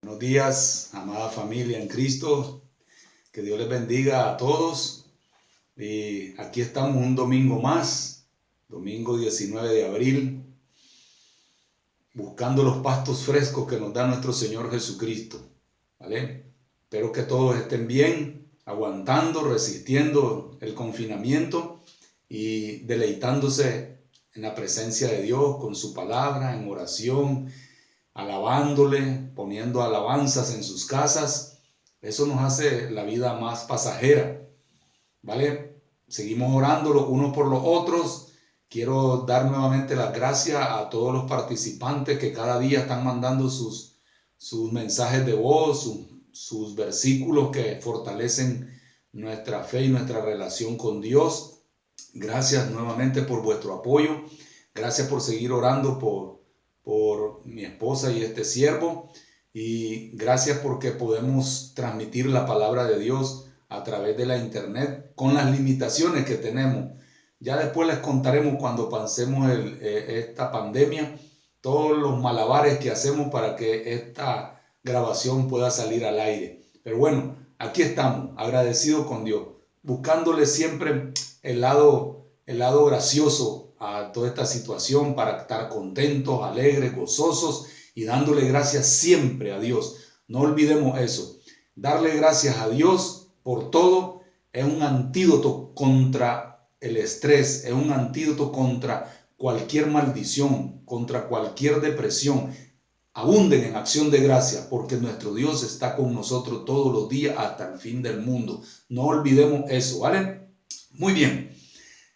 Buenos días, amada familia en Cristo. Que Dios les bendiga a todos. Y aquí estamos un domingo más, domingo 19 de abril, buscando los pastos frescos que nos da nuestro Señor Jesucristo. ¿Vale? Espero que todos estén bien, aguantando, resistiendo el confinamiento y deleitándose en la presencia de Dios con su palabra, en oración, alabándole, poniendo alabanzas en sus casas. Eso nos hace la vida más pasajera, ¿vale? Seguimos orando los unos por los otros. Quiero dar nuevamente las gracias a todos los participantes que cada día están mandando sus mensajes de voz, sus versículos que fortalecen nuestra fe y nuestra relación con Dios. Gracias nuevamente por vuestro apoyo. Gracias por seguir orando por mi esposa y este siervo, y gracias porque podemos transmitir la palabra de Dios a través de la internet con las limitaciones que tenemos. Ya después les contaremos cuando pasemos esta pandemia, todos los malabares que hacemos para que esta grabación pueda salir al aire. Pero bueno, aquí estamos, agradecidos con Dios, buscándole siempre el lado gracioso a toda esta situación para estar contentos, alegres, gozosos y dándole gracias siempre a Dios. No olvidemos eso. Darle gracias a Dios por todo es un antídoto contra el estrés, es un antídoto contra cualquier maldición, contra cualquier depresión. Abunden en acción de gracias porque nuestro Dios está con nosotros todos los días hasta el fin del mundo. No olvidemos eso, ¿vale? Muy bien.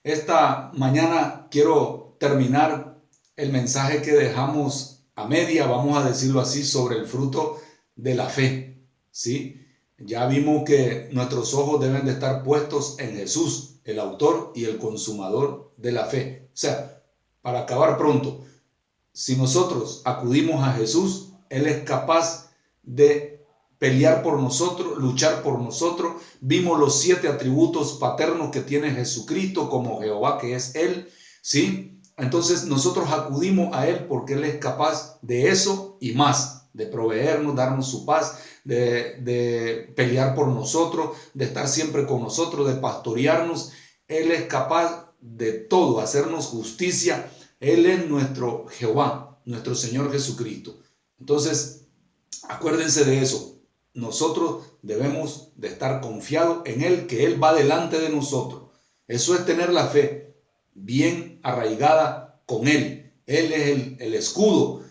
Esta mañana quiero terminar el mensaje que dejamos a media, vamos a decirlo así, sobre el fruto de la fe, ¿sí? Ya vimos que nuestros ojos deben de estar puestos en Jesús, el autor y el consumador de la fe. O sea, para acabar pronto, si nosotros acudimos a Jesús, Él es capaz de pelear por nosotros, luchar por nosotros. Vimos los 7 atributos paternos que tiene Jesucristo como Jehová, que es Él, ¿sí? Entonces nosotros acudimos a Él porque Él es capaz de eso y más, de proveernos, darnos su paz, de pelear por nosotros, de estar siempre con nosotros, de pastorearnos. Él es capaz de todo, hacernos justicia. Él es nuestro Jehová, nuestro Señor Jesucristo. Entonces, acuérdense de eso. Nosotros debemos de estar confiados en Él, que Él va delante de nosotros. Eso es tener la fe bien arraigada con Él. Él es el escudo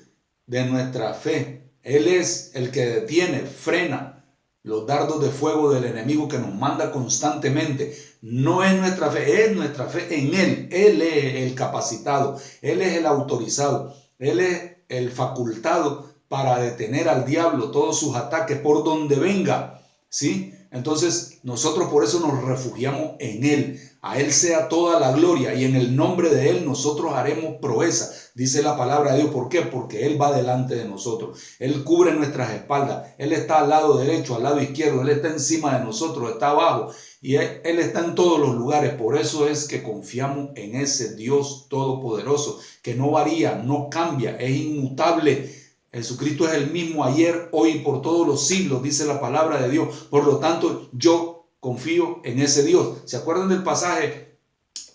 de nuestra fe. Él es el que detiene, frena los dardos de fuego del enemigo que nos manda constantemente. No es nuestra fe, es nuestra fe en Él. Él es el capacitado, Él es el autorizado, Él es el facultado para detener al diablo, todos sus ataques por donde venga, ¿sí? Entonces nosotros por eso nos refugiamos en Él. A Él sea toda la gloria y en el nombre de Él nosotros haremos proeza, dice la palabra de Dios. ¿Por qué? Porque Él va delante de nosotros. Él cubre nuestras espaldas. Él está al lado derecho, al lado izquierdo. Él está encima de nosotros, está abajo. Y Él está en todos los lugares. Por eso es que confiamos en ese Dios todopoderoso, que no varía, no cambia, es inmutable. Jesucristo es el mismo ayer, hoy y por todos los siglos, dice la palabra de Dios. Por lo tanto, yo confío en ese Dios. ¿Se acuerdan del pasaje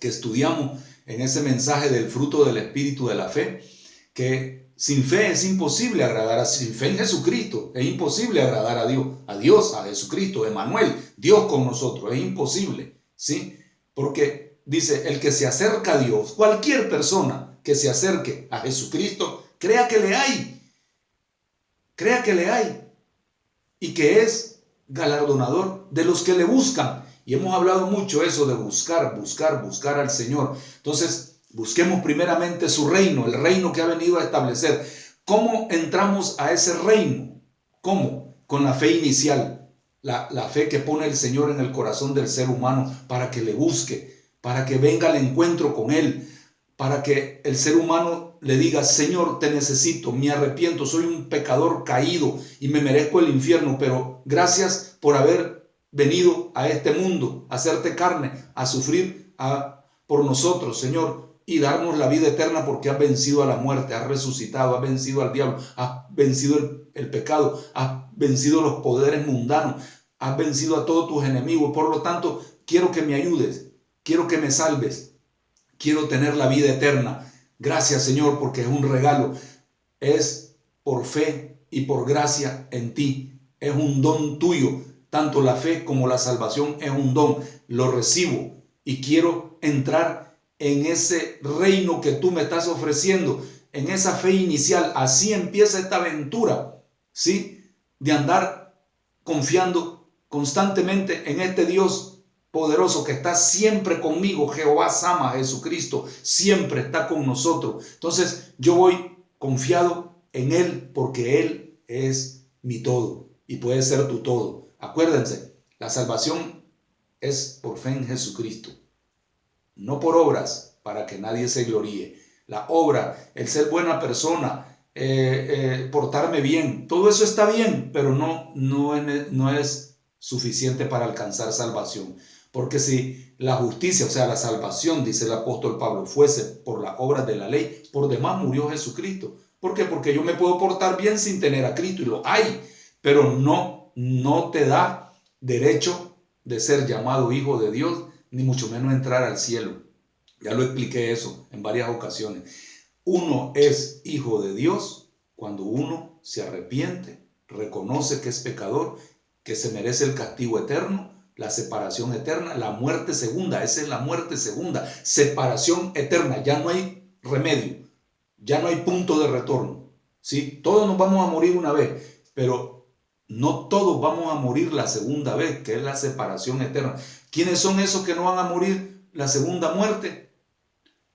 que estudiamos en ese mensaje del fruto del Espíritu de la fe? Que sin fe es imposible agradar sin fe en Jesucristo es imposible agradar a Dios, a Jesucristo, Emmanuel, Dios con nosotros, es imposible, ¿sí? Porque dice, el que se acerca a Dios, cualquier persona que se acerque a Jesucristo, crea que le hay y que es galardonador de los que le buscan. Y hemos hablado mucho eso de buscar al Señor. Entonces, busquemos primeramente su reino, el reino que ha venido a establecer. ¿Cómo entramos a ese reino? ¿Cómo? Con la fe inicial, la fe que pone el Señor en el corazón del ser humano para que le busque, para que venga al encuentro con Él, para que el ser humano le diga, Señor, te necesito, me arrepiento, soy un pecador caído y me merezco el infierno, pero gracias por haber venido a este mundo, a hacerte carne, a sufrir por nosotros, Señor, y darnos la vida eterna porque has vencido a la muerte, has resucitado, has vencido al diablo, has vencido el pecado, has vencido los poderes mundanos, has vencido a todos tus enemigos. Por lo tanto, quiero que me ayudes, quiero que me salves, quiero tener la vida eterna. Gracias, Señor, porque es un regalo. Es por fe y por gracia en ti. Es un don tuyo. Tanto la fe como la salvación es un don. Lo recibo y quiero entrar en ese reino que tú me estás ofreciendo, en esa fe inicial. Así empieza esta aventura, ¿sí? De andar confiando constantemente en este Dios poderoso que está siempre conmigo. Jehová Sama, Jesucristo, siempre está con nosotros. Entonces yo voy confiado en Él porque Él es mi todo y puede ser tu todo. Acuérdense, la salvación es por fe en Jesucristo, no por obras para que nadie se gloríe. La obra, el ser buena persona, portarme bien, todo eso está bien, pero no es suficiente para alcanzar salvación. Porque si la justicia, o sea, la salvación, dice el apóstol Pablo, fuese por las obras de la ley, por demás murió Jesucristo. ¿Por qué? Porque yo me puedo portar bien sin tener a Cristo, y lo hay, pero no te da derecho de ser llamado hijo de Dios, ni mucho menos entrar al cielo. Ya lo expliqué eso en varias ocasiones. Uno es hijo de Dios cuando uno se arrepiente, reconoce que es pecador, que se merece el castigo eterno, la separación eterna, la muerte segunda. Esa es la muerte segunda, separación eterna. Ya no hay remedio, ya no hay punto de retorno, ¿sí? Todos nos vamos a morir una vez, pero no todos vamos a morir la segunda vez, que es la separación eterna. ¿Quiénes son esos que no van a morir la segunda muerte?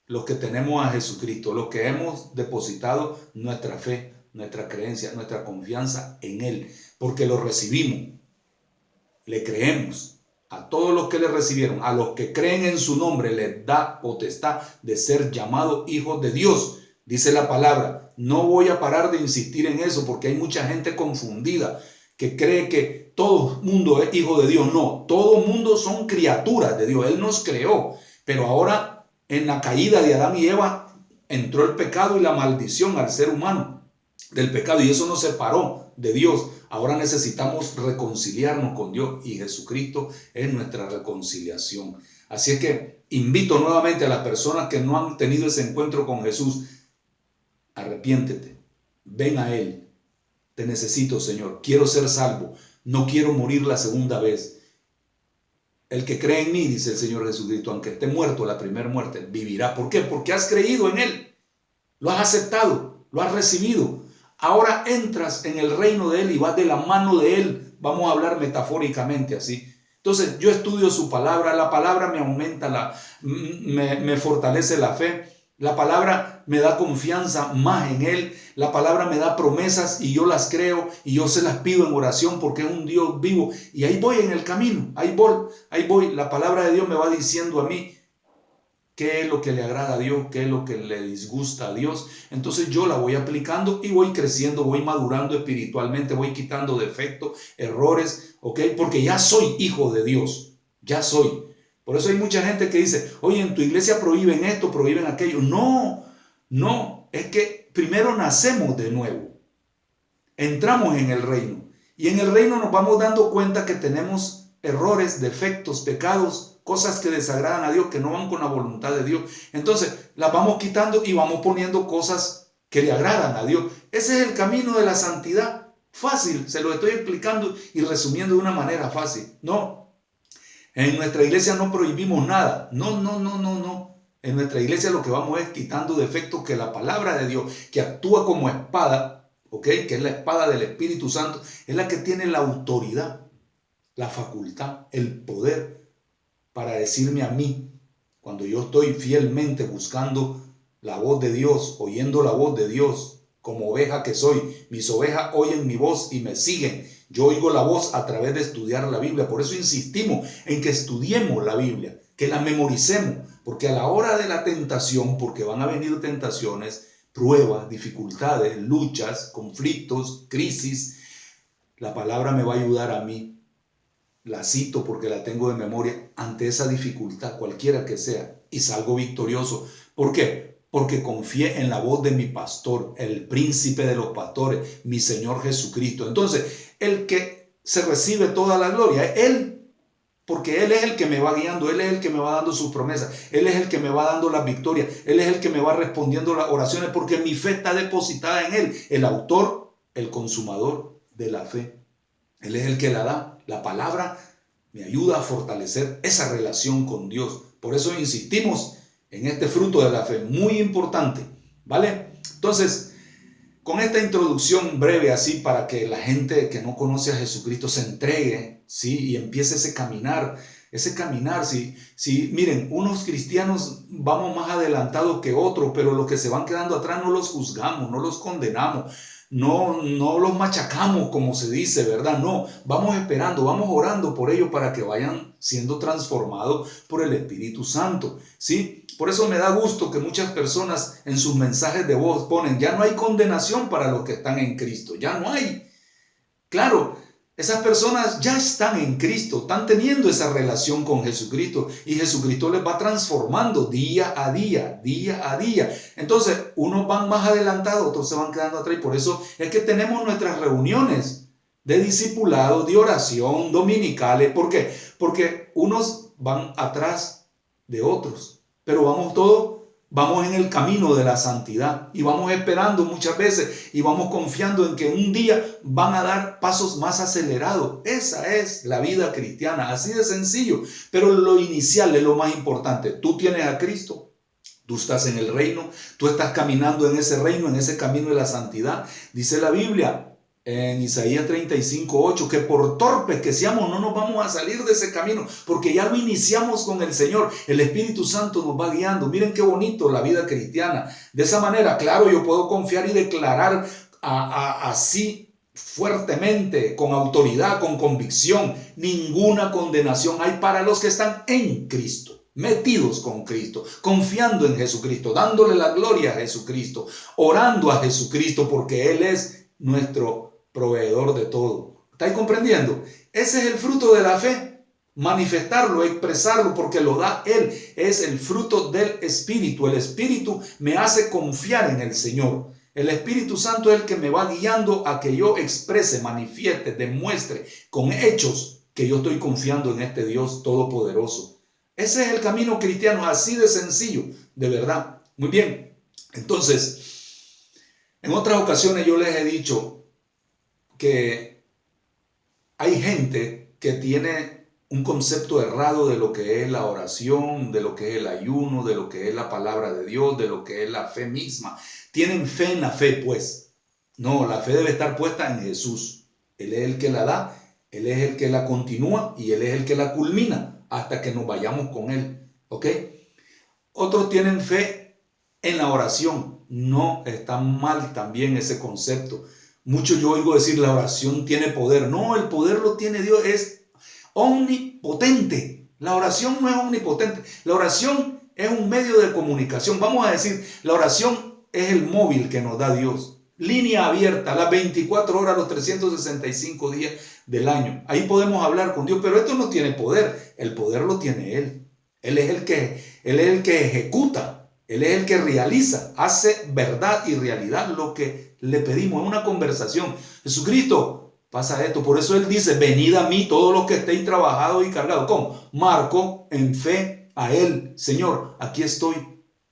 Los que tenemos a Jesucristo, los que hemos depositado nuestra fe, nuestra creencia, nuestra confianza en Él, porque lo recibimos, le creemos. A todos los que le recibieron, a los que creen en su nombre, les da potestad de ser llamados hijos de Dios. Dice la palabra. No voy a parar de insistir en eso porque hay mucha gente confundida que cree que todo mundo es hijo de Dios. No, todo mundo son criaturas de Dios. Él nos creó, pero ahora en la caída de Adán y Eva entró el pecado y la maldición al ser humano del pecado, y eso nos separó de Dios. Ahora necesitamos reconciliarnos con Dios y Jesucristo es nuestra reconciliación. Así es que invito nuevamente a las personas que no han tenido ese encuentro con Jesús: arrepiéntete, ven a Él. Te necesito, Señor, quiero ser salvo, no quiero morir la segunda vez. El que cree en mí, dice el Señor Jesucristo, aunque esté muerto la primera muerte, vivirá. ¿Por qué? Porque has creído en Él, lo has aceptado, lo has recibido. Ahora entras en el reino de Él y vas de la mano de Él. Vamos a hablar metafóricamente así. Entonces yo estudio su palabra, la palabra me aumenta, me fortalece la fe. La palabra me da confianza más en Él. La palabra me da promesas y yo las creo y yo se las pido en oración porque es un Dios vivo. Y ahí voy en el camino, ahí voy. La palabra de Dios me va diciendo a mí qué es lo que le agrada a Dios, qué es lo que le disgusta a Dios. Entonces yo la voy aplicando y voy creciendo, voy madurando espiritualmente, voy quitando defectos, errores, ¿ok? Porque ya soy hijo de Dios, ya soy. Por eso hay mucha gente que dice, oye, en tu iglesia prohíben esto, prohíben aquello. No, es que primero nacemos de nuevo, entramos en el reino y en el reino nos vamos dando cuenta que tenemos errores, defectos, pecados, cosas que desagradan a Dios, que no van con la voluntad de Dios. Entonces las vamos quitando y vamos poniendo cosas que le agradan a Dios. Ese es el camino de la santidad. Fácil, se lo estoy explicando y resumiendo de una manera fácil. No, en nuestra iglesia no prohibimos nada. No. En nuestra iglesia lo que vamos es quitando defectos que la palabra de Dios, que actúa como espada, ¿ok? Que es la espada del Espíritu Santo, es la que tiene la autoridad, la facultad, el poder para decirme a mí, cuando yo estoy fielmente buscando la voz de Dios, oyendo la voz de Dios, como oveja que soy, mis ovejas oyen mi voz y me siguen. Yo oigo la voz a través de estudiar la Biblia. Por eso insistimos en que estudiemos la Biblia, que la memoricemos, porque a la hora de la tentación, porque van a venir tentaciones, pruebas, dificultades, luchas, conflictos, crisis, la palabra me va a ayudar a mí. La cito porque la tengo de memoria ante esa dificultad, cualquiera que sea, y salgo victorioso. ¿Por qué? porque confié en la voz de mi pastor, el príncipe de los pastores, mi Señor Jesucristo. Entonces, el que se recibe toda la gloria, Él, porque Él es el que me va guiando, Él es el que me va dando sus promesas, Él es el que me va dando las victorias, Él es el que me va respondiendo las oraciones, porque mi fe está depositada en Él, el autor, el consumador de la fe. Él es el que la da. La palabra me ayuda a fortalecer esa relación con Dios. Por eso insistimos en este fruto de la fe, muy importante, ¿vale? Entonces, con esta introducción breve así para que la gente que no conoce a Jesucristo se entregue, ¿sí? Y empiece ese caminar, sí, miren, unos cristianos vamos más adelantados que otros, pero los que se van quedando atrás no los juzgamos, no los condenamos, no los machacamos como se dice, ¿verdad? No, vamos esperando, vamos orando por ellos para que vayan siendo transformados por el Espíritu Santo, ¿sí? Por eso me da gusto que muchas personas en sus mensajes de voz ponen, ya no hay condenación para los que están en Cristo, ya no hay. Claro, esas personas ya están en Cristo, están teniendo esa relación con Jesucristo y Jesucristo les va transformando día a día, día a día. Entonces, unos van más adelantados, otros se van quedando atrás y por eso es que tenemos nuestras reuniones de discipulado, de oración, dominicales. ¿Por qué? Porque unos van atrás de otros, pero vamos en el camino de la santidad y vamos esperando muchas veces y vamos confiando en que un día van a dar pasos más acelerados. Esa es la vida cristiana, así de sencillo. Pero lo inicial es lo más importante. Tú tienes a Cristo, tú estás en el reino, tú estás caminando en ese reino, en ese camino de la santidad. Dice la Biblia en Isaías 35:8, que por torpes que seamos no nos vamos a salir de ese camino, porque ya lo iniciamos con el Señor. El Espíritu Santo nos va guiando. Miren qué bonito la vida cristiana. De esa manera, claro, yo puedo confiar y declarar así fuertemente, con autoridad, con convicción, ninguna condenación hay para los que están en Cristo, metidos con Cristo, confiando en Jesucristo, dándole la gloria a Jesucristo, orando a Jesucristo, porque Él es nuestro proveedor de todo. ¿Estáis comprendiendo? Ese es el fruto de la fe. Manifestarlo, expresarlo, porque lo da Él. Es el fruto del Espíritu. El Espíritu me hace confiar en el Señor. El Espíritu Santo es el que me va guiando a que yo exprese, manifieste, demuestre con hechos que yo estoy confiando en este Dios todopoderoso. Ese es el camino cristiano, así de sencillo, de verdad. Muy bien. Entonces, en otras ocasiones yo les he dicho que hay gente que tiene un concepto errado de lo que es la oración, de lo que es el ayuno, de lo que es la palabra de Dios, de lo que es la fe misma. Tienen fe en la fe, pues. No, la fe debe estar puesta en Jesús. Él es el que la da, Él es el que la continúa y Él es el que la culmina hasta que nos vayamos con Él. ¿Ok? Otros tienen fe en la oración. No, está mal también ese concepto. Mucho yo oigo decir la oración tiene poder. No, el poder lo tiene Dios, es omnipotente. La oración no es omnipotente. La oración es un medio de comunicación. Vamos a decir, la oración es el móvil que nos da Dios. Línea abierta, las 24 horas, los 365 días del año. Ahí podemos hablar con Dios, pero esto no tiene poder. El poder lo tiene Él. Él es el que ejecuta. Él es el que realiza, hace verdad y realidad lo que le pedimos en una conversación. Jesucristo, pasa esto. Por eso Él dice, venid a mí todos los que estéis trabajados y cargados. ¿Cómo? Marco en fe a Él. Señor, aquí estoy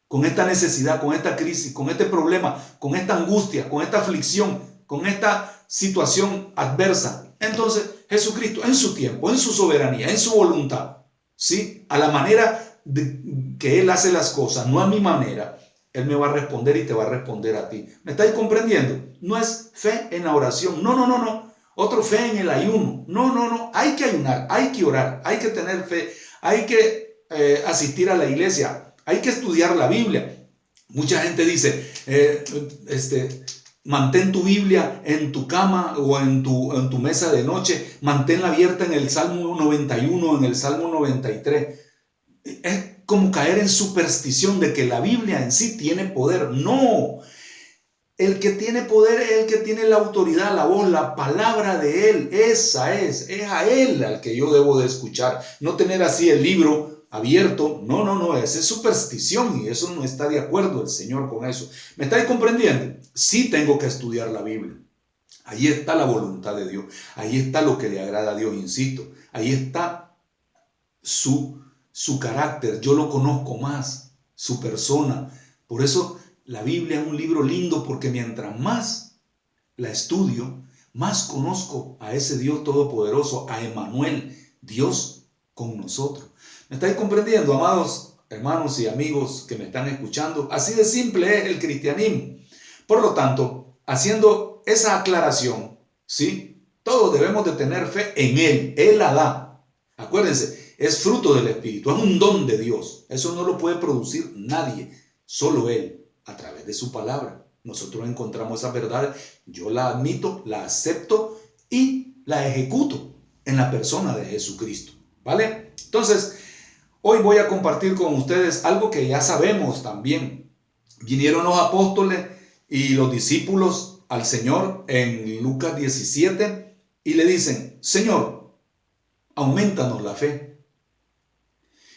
con esta necesidad, con esta crisis, con este problema, con esta angustia, con esta aflicción, con esta situación adversa. Entonces, Jesucristo, en su tiempo, en su soberanía, en su voluntad, ¿sí? A la manera que Él hace las cosas, no a mi manera, Él me va a responder y te va a responder a ti. ¿Me estáis comprendiendo? No es fe en la oración, no. Otro fe en el ayuno, no. Hay que ayunar, hay que orar, hay que tener fe, hay que asistir a la iglesia, hay que estudiar la Biblia. Mucha gente dice, mantén tu Biblia en tu cama o en tu mesa de noche, manténla abierta en el Salmo 91, en el Salmo 93. Es como caer en superstición de que la Biblia en sí tiene poder. No, el que tiene poder es el que tiene la autoridad, la voz, la palabra de Él. Es a Él al que yo debo de escuchar. No tener así el libro abierto. No, no, no, esa es superstición y eso no está de acuerdo el Señor con eso. ¿Me estáis comprendiendo? Sí tengo que estudiar la Biblia. Ahí está la voluntad de Dios. Ahí está lo que le agrada a Dios, insisto. Ahí está su carácter. Yo lo conozco más, su persona. Por eso la Biblia es un libro lindo, porque mientras más la estudio, más conozco a ese Dios todopoderoso, a Emmanuel, Dios con nosotros. ¿Me estáis comprendiendo, amados hermanos y amigos que me están escuchando? Así de simple es el cristianismo. Por lo tanto, haciendo esa aclaración, ¿sí? Todos debemos de tener fe en Él. Él la da. Acuérdense, es fruto del Espíritu, es un don de Dios. Eso no lo puede producir nadie, solo Él, a través de su palabra. Nosotros encontramos esas verdades, yo la admito, la acepto y la ejecuto en la persona de Jesucristo, ¿vale? Entonces, hoy voy a compartir con ustedes algo que ya sabemos también. Vinieron los apóstoles y los discípulos al Señor en Lucas 17 y le dicen: Señor, aumentanos la fe.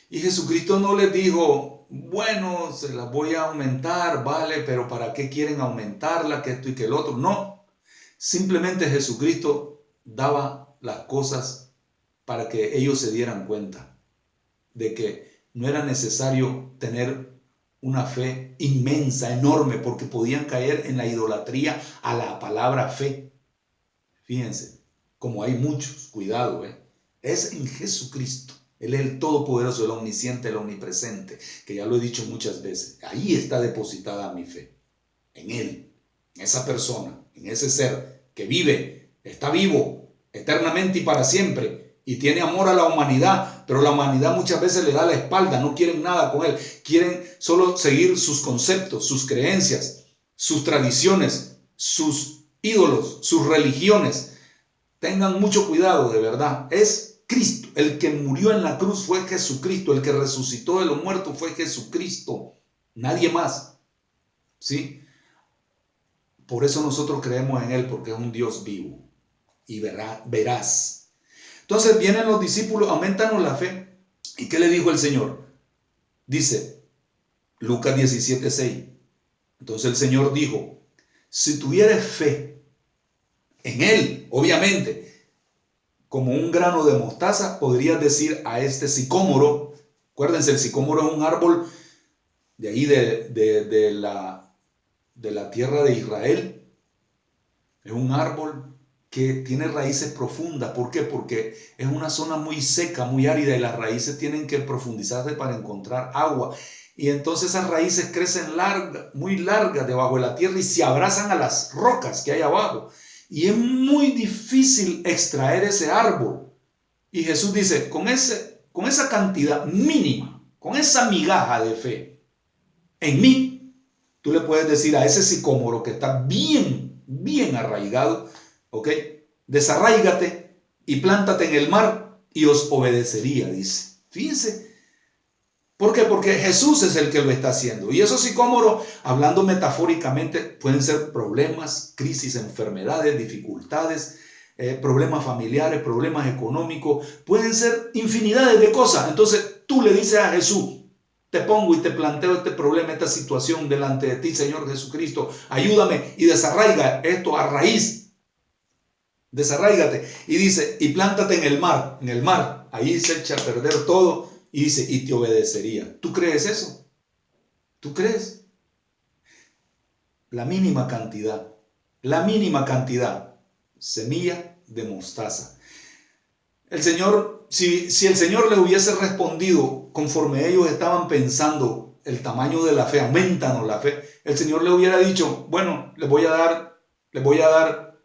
Y Jesucristo no les dijo: bueno, se las voy a aumentar, vale, pero ¿para qué quieren aumentarla? Que esto y que el otro. No, simplemente Jesucristo daba las cosas para que ellos se dieran cuenta de que no era necesario tener una fe inmensa, enorme, porque podían caer en la idolatría a la palabra fe. Fíjense, como hay muchos, cuidado, es en Jesucristo. Él es el todopoderoso, el omnisciente, el omnipresente, que ya lo he dicho muchas veces. Ahí está depositada mi fe, en Él, en esa persona, en ese ser que vive, está vivo eternamente y para siempre, y tiene amor a la humanidad, pero la humanidad muchas veces le da la espalda, no quieren nada con Él, quieren solo seguir sus conceptos, sus creencias, sus tradiciones, sus ídolos, sus religiones. Tengan mucho cuidado, de verdad. Es Cristo, el que murió en la cruz fue Jesucristo, el que resucitó de los muertos fue Jesucristo, nadie más, ¿sí? Por eso nosotros creemos en Él, porque es un Dios vivo y veraz. Entonces vienen los discípulos: aumentanos la fe. ¿Y qué le dijo el Señor? Dice Lucas 17:6. Entonces el Señor dijo: si tuvieres fe en Él, obviamente, como un grano de mostaza, podrías decir a este sicómoro. Acuérdense, el sicómoro es un árbol de ahí de la tierra de Israel. Es un árbol que tiene raíces profundas. ¿Por qué? Porque es una zona muy seca, muy árida, y las raíces tienen que profundizarse para encontrar agua. Y entonces esas raíces crecen muy largas debajo de la tierra y se abrazan a las rocas que hay abajo. Y es muy difícil extraer ese árbol. Y Jesús dice: con esa cantidad mínima, con esa migaja de fe en mí, tú le puedes decir a ese sicómoro que está bien, bien arraigado, ¿ok? Desarráigate y plántate en el mar y os obedecería, dice. Fíjense. ¿Por qué? Porque Jesús es el que lo está haciendo. Y esos sicómoros, hablando metafóricamente, pueden ser problemas, crisis, enfermedades, dificultades, problemas familiares, problemas económicos. Pueden ser infinidades de cosas. Entonces tú le dices a Jesús: te pongo y te planteo este problema, esta situación delante de ti, Señor Jesucristo. Ayúdame y desarraiga esto a raíz. Desarráigate. Y dice: y plántate en el mar. En el mar. Ahí se echa a perder todo. Y dice: y te obedecería. ¿Tú crees eso? ¿Tú crees? La mínima cantidad, semilla de mostaza. El Señor, si el Señor les hubiese respondido conforme ellos estaban pensando el tamaño de la fe, aumentanos la fe, el Señor le hubiera dicho: bueno, les voy a dar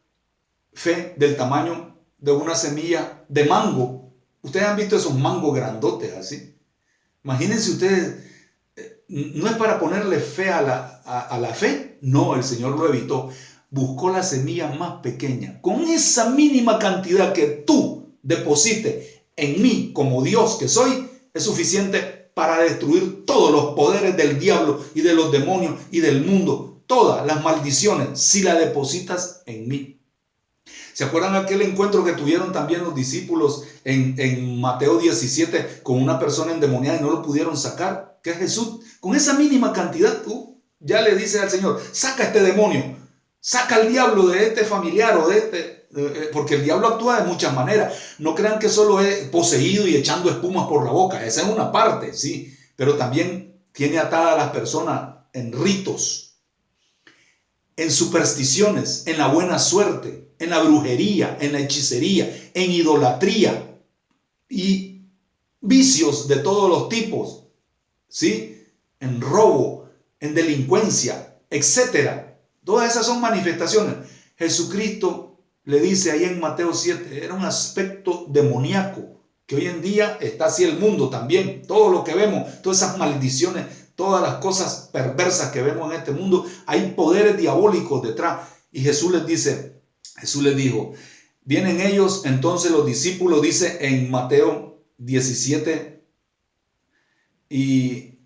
fe del tamaño de una semilla de mango. Ustedes han visto esos mangos grandotes así. Imagínense ustedes, no es para ponerle fe a la fe. No, el Señor lo evitó. Buscó la semilla más pequeña. Con esa mínima cantidad que tú deposites en mí como Dios que soy, es suficiente para destruir todos los poderes del diablo y de los demonios y del mundo. Todas las maldiciones, si las depositas en mí. ¿Se acuerdan aquel encuentro que tuvieron también los discípulos en Mateo 17 con una persona endemoniada y no lo pudieron sacar? Que Jesús, con esa mínima cantidad, tú ya le dices al Señor, saca este demonio, saca al diablo de este familiar o de este, porque el diablo actúa de muchas maneras. No crean que solo es poseído y echando espumas por la boca, esa es una parte, sí, pero también tiene atadas a las personas en ritos, en supersticiones, en la buena suerte, en la brujería, en la hechicería, en idolatría y vicios de todos los tipos, ¿sí? En robo, en delincuencia, etcétera. Todas esas son manifestaciones. Jesucristo le dice ahí en Mateo 7, era un aspecto demoníaco, que hoy en día está así el mundo también. Todo lo que vemos, todas esas maldiciones, todas las cosas perversas que vemos en este mundo, hay poderes diabólicos detrás. Y Jesús les dijo, vienen ellos, entonces los discípulos, dice en Mateo 17 y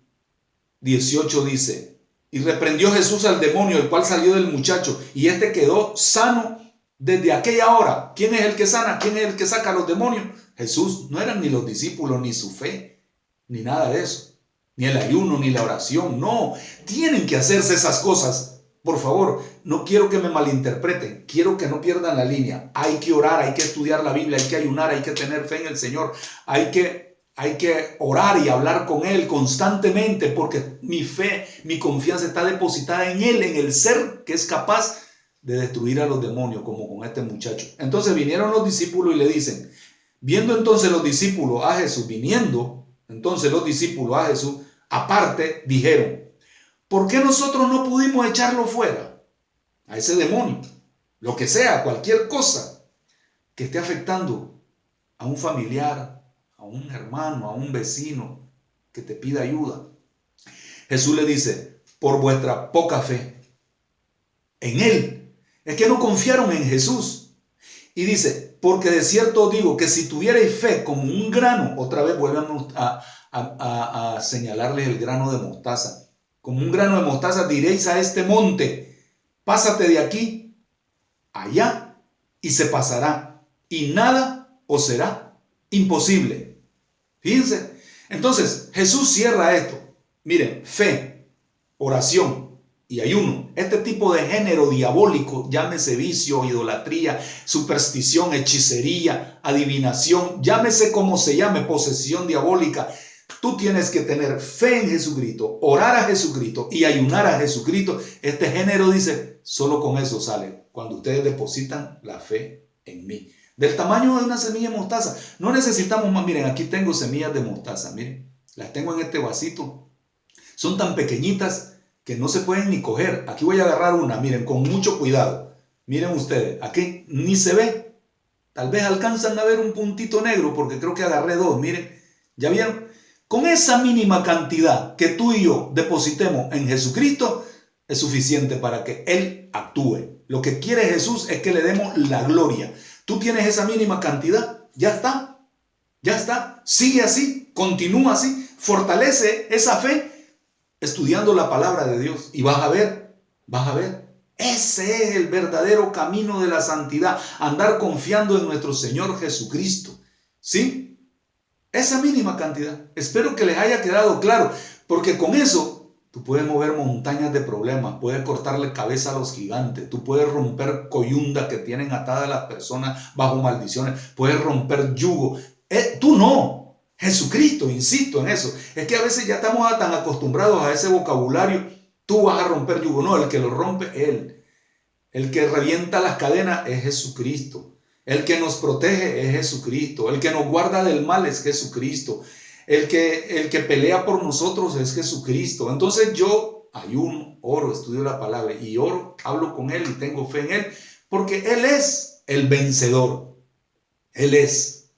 18, dice, y reprendió Jesús al demonio, el cual salió del muchacho, y este quedó sano desde aquella hora. ¿Quién es el que sana? ¿Quién es el que saca a los demonios? Jesús. No eran ni los discípulos, ni su fe, ni nada de eso. Ni el ayuno, ni la oración. No, tienen que hacerse esas cosas. Por favor, no quiero que me malinterpreten. Quiero que no pierdan la línea. Hay que orar, hay que estudiar la Biblia, hay que ayunar, hay que tener fe en el Señor. Hay que orar y hablar con Él constantemente, porque mi fe, mi confianza está depositada en Él, en el ser que es capaz de destruir a los demonios, como con este muchacho. Entonces vinieron los discípulos y le dicen, viendo entonces los discípulos a Jesús, aparte dijeron, ¿por qué nosotros no pudimos echarlo fuera? A ese demonio, lo que sea, cualquier cosa que esté afectando a un familiar, a un hermano, a un vecino que te pida ayuda. Jesús le dice, por vuestra poca fe en Él. Es que no confiaron en Jesús. Y dice, porque de cierto os digo que si tuvierais fe como un grano, otra vez vuelvan a señalarles el grano de mostaza, como un grano de mostaza diréis a este monte, pásate de aquí allá y se pasará, y nada os será imposible. Fíjense, entonces Jesús cierra esto. Miren, fe, oración y ayuno. Este tipo de género diabólico, llámese vicio, idolatría, superstición, hechicería, adivinación, llámese como se llame, posesión diabólica. Tú tienes que tener fe en Jesucristo, orar a Jesucristo y ayunar a Jesucristo. Este género dice, solo con eso sale, cuando ustedes depositan la fe en mí. Del tamaño de una semilla de mostaza. No necesitamos más. Miren, aquí tengo semillas de mostaza. Miren, las tengo en este vasito. Son tan pequeñitas que no se pueden ni coger. Aquí voy a agarrar una, miren, con mucho cuidado. Miren ustedes, aquí ni se ve. Tal vez alcanzan a ver un puntito negro porque creo que agarré dos. Miren, ¿ya vieron? Con esa mínima cantidad que tú y yo depositemos en Jesucristo es suficiente para que Él actúe. Lo que quiere Jesús es que le demos la gloria. Tú tienes esa mínima cantidad, ya está. Ya está. Sigue así, continúa así, fortalece esa fe estudiando la palabra de Dios y vas a ver. Ese es el verdadero camino de la santidad, andar confiando en nuestro Señor Jesucristo. ¿Sí? Esa mínima cantidad. Espero que les haya quedado claro, porque con eso tú puedes mover montañas de problemas, puedes cortarle cabeza a los gigantes, tú puedes romper coyundas que tienen atadas a las personas bajo maldiciones, puedes romper yugo. Tú no. Jesucristo, insisto en eso. Es que a veces ya estamos tan acostumbrados a ese vocabulario. Tú vas a romper yugo. No, el que lo rompe es Él. El que revienta las cadenas es Jesucristo. El que nos protege es Jesucristo. El que nos guarda del mal es Jesucristo. El que pelea por nosotros es Jesucristo. Entonces yo ayuno, oro, estudio la palabra y oro, hablo con Él y tengo fe en Él, porque Él es el vencedor. Él es.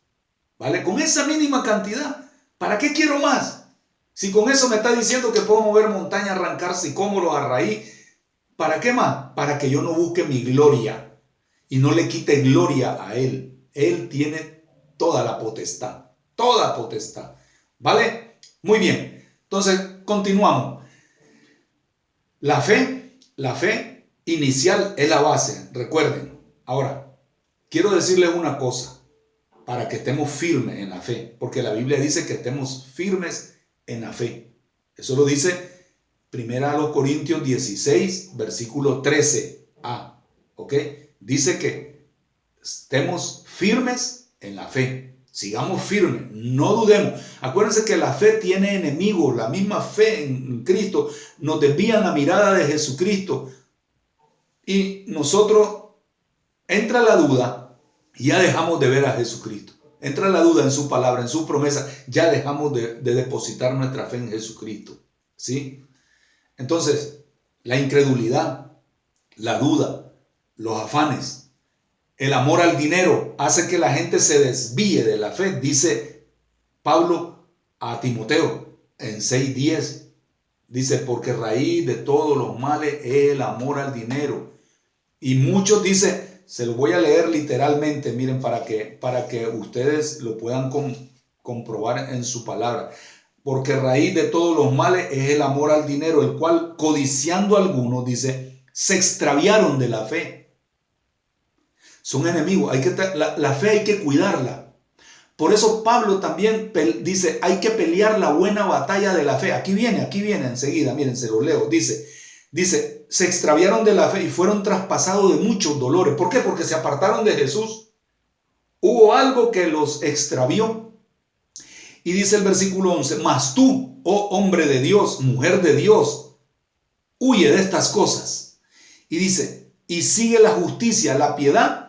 ¿Vale? Con esa mínima cantidad, ¿para qué quiero más? Si con eso me está diciendo que puedo mover montaña, arrancar sicómoros a raíz, ¿para qué más? Para que yo no busque mi gloria y no le quite gloria a Él. Él tiene toda la potestad, ¿vale? Muy bien, entonces continuamos. La fe inicial es la base, recuerden. Ahora, quiero decirles una cosa, para que estemos firmes en la fe, porque la Biblia dice que estemos firmes en la fe. Eso lo dice 1 Corintios 16, versículo 13a, ¿ok? Dice que estemos firmes en la fe. Sigamos firmes, no dudemos. Acuérdense que la fe tiene enemigos. La misma fe en Cristo nos desvía la mirada de Jesucristo. Y nosotros, entra la duda y ya dejamos de ver a Jesucristo. Entra la duda en su palabra, en su promesa, ya dejamos de depositar nuestra fe en Jesucristo. ¿Sí? Entonces, la incredulidad, la duda, los afanes, el amor al dinero hace que la gente se desvíe de la fe. Dice Pablo a Timoteo en 6:10. Dice, porque raíz de todos los males es el amor al dinero. Y muchos dice, se lo voy a leer literalmente, miren, para que ustedes lo puedan comprobar en su palabra. Porque raíz de todos los males es el amor al dinero, el cual codiciando algunos, dice, se extraviaron de la fe. Son enemigos. La fe hay que cuidarla. Por eso Pablo también dice, hay que pelear la buena batalla de la fe. Aquí viene enseguida, miren, se lo leo. Dice, se extraviaron de la fe y fueron traspasados de muchos dolores. ¿Por qué? Porque se apartaron de Jesús. Hubo algo que los extravió. Y dice el versículo 11, mas tú, oh hombre de Dios, mujer de Dios, huye de estas cosas. Y dice, y sigue la justicia, la piedad,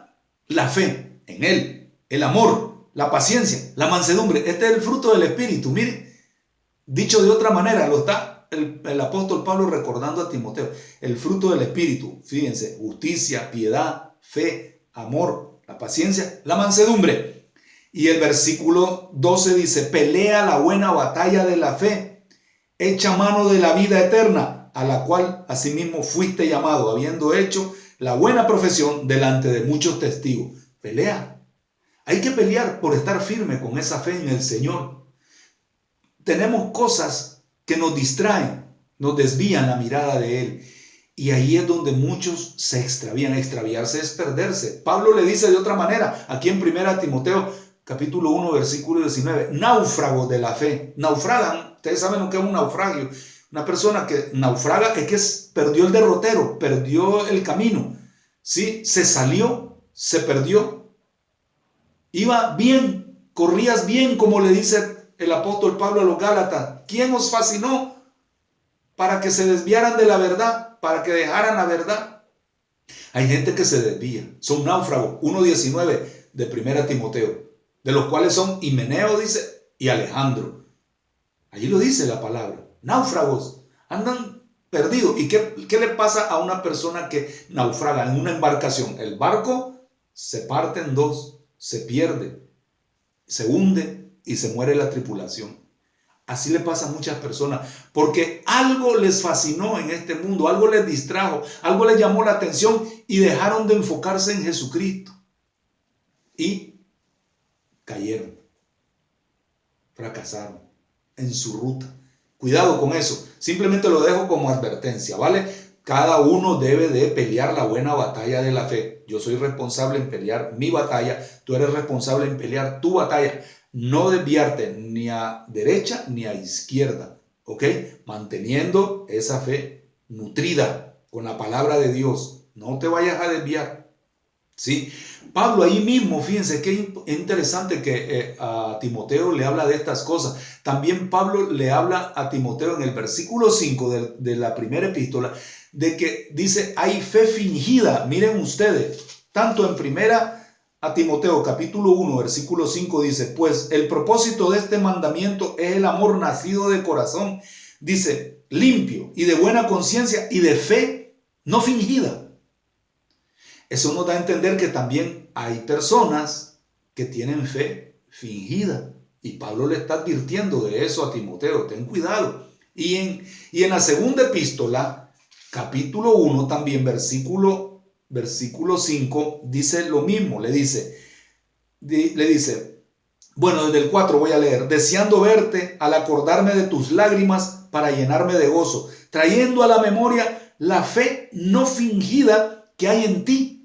la fe en Él, el amor, la paciencia, la mansedumbre. Este es el fruto del Espíritu. Miren, dicho de otra manera, lo está el apóstol Pablo recordando a Timoteo. El fruto del Espíritu, fíjense, justicia, piedad, fe, amor, la paciencia, la mansedumbre. Y el versículo 12 dice, pelea la buena batalla de la fe, echa mano de la vida eterna, a la cual asimismo fuiste llamado, habiendo hecho la buena profesión delante de muchos testigos. Pelea. Hay que pelear por estar firme con esa fe en el Señor. Tenemos cosas que nos distraen, nos desvían la mirada de Él. Y ahí es donde muchos se extravían. Extraviarse es perderse. Pablo le dice de otra manera, aquí en 1 Timoteo, capítulo 1, versículo 19, náufragos de la fe. Naufragan. Ustedes saben lo que es un naufragio. Una persona que naufraga es que perdió el derrotero, perdió el camino, ¿sí? Se salió, se perdió. Iba bien, corrías bien, como le dice el apóstol Pablo a los Gálatas. ¿Quién os fascinó para que se desviaran de la verdad, para que dejaran la verdad? Hay gente que se desvía, son náufragos. 1:19 de 1 Timoteo, de los cuales son Himeneo, dice, y Alejandro. Allí lo dice la palabra. Náufragos, andan perdidos. ¿Y qué le pasa a una persona que naufraga en una embarcación? El barco se parte en dos, se pierde, se hunde y se muere la tripulación. Así le pasa a muchas personas, porque algo les fascinó en este mundo, algo les distrajo, algo les llamó la atención y dejaron de enfocarse en Jesucristo. Y cayeron, fracasaron en su ruta. Cuidado con eso, simplemente lo dejo como advertencia, ¿vale? Cada uno debe de pelear la buena batalla de la fe. Yo soy responsable en pelear mi batalla, tú eres responsable en pelear tu batalla. No desviarte ni a derecha ni a izquierda, ¿ok? Manteniendo esa fe nutrida con la palabra de Dios. No te vayas a desviar, ¿sí? Pablo ahí mismo, fíjense qué interesante que a Timoteo le habla de estas cosas. También Pablo le habla a Timoteo en el versículo 5 de la primera epístola, de que dice, hay fe fingida. Miren ustedes, tanto en primera a Timoteo capítulo 1, versículo 5 dice, pues el propósito de este mandamiento es el amor nacido de corazón, dice, limpio y de buena conciencia y de fe no fingida. Eso nos da a entender que también hay personas que tienen fe fingida. Y Pablo le está advirtiendo de eso a Timoteo. Ten cuidado. Y en la segunda epístola, capítulo 1, también versículo 5, dice lo mismo. Le dice, bueno, desde el 4 voy a leer. Deseando verte al acordarme de tus lágrimas para llenarme de gozo, trayendo a la memoria la fe no fingida que hay en ti.